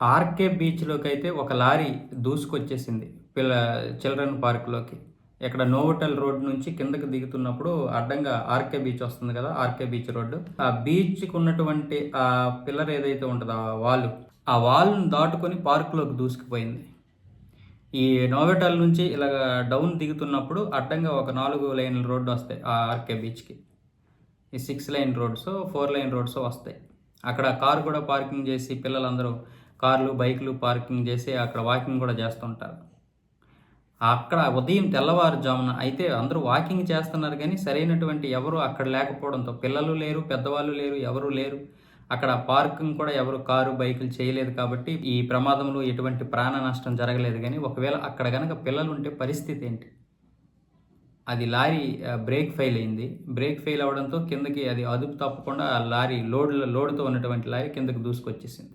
RK బీచ్‌లోకి అయితే ఒక lorry దూసుకొచ్చేసింది. Children పార్క్‌లోకి. ఇక్కడ నోవోటల్ రోడ్ నుంచి కిందకి దిగుతున్నప్పుడు అడ్డంగా ఆర్కే బీచ్ వస్తుంది కదా! RK beach road. ఆ బీచ్‌కి ఉన్నటువంటి పిల్లర్ ఏదైతే ఉంటదో ఆ వాల్‌ని దాటుకొని పార్క్‌లోకి దూసుకుపోయింది. ఈ నోవోటల్ నుంచి ఇలాగ డౌన్ దిగుతున్నప్పుడు అడ్డంగా ఒక 4 లైన్‌ల రోడ్డు వస్తాయి ఆ ఆర్కే బీచ్‌కి. ఈ 6 లైన్ రోడ్సో, 4 లైన్ రోడ్సో వస్తాయి. అక్కడ కారు కూడా పార్కింగ్ చేసి పిల్లలందరూ కార్లు, బైకులు పార్కింగ్ చేసి అక్కడ వాకింగ్ కూడా చేస్తుంటారు. అక్కడ ఉదయం తెల్లవారుజామున అయితే అందరూ వాకింగ్ చేస్తున్నారు గానీ, సరైనటువంటి ఎవరు అక్కడ లేకపోవడంతో పిల్లలు లేరు, పెద్దవాళ్ళు లేరు, ఎవరు లేరు. అక్కడ పార్కింగ్ కూడా ఎవరు కారు, బైకులు చేయలేదు కాబట్టి ఈ ప్రమాదంలో ఎటువంటి ప్రాణ నష్టం జరగలేదు గానీ, ఒకవేళ అక్కడ గనక పిల్లలుంటే పరిస్థితి ఏంటి? అది లారీ బ్రేక్ ఫెయిల్ అయింది. బ్రేక్ ఫెయిల్ అవ్వడంతో కిందకి అది అదుపు తప్పకుండా ఆ లారీ లోడ్‌తో ఉన్నటువంటి లారీ కిందకి దూసుకొచ్చేసింది.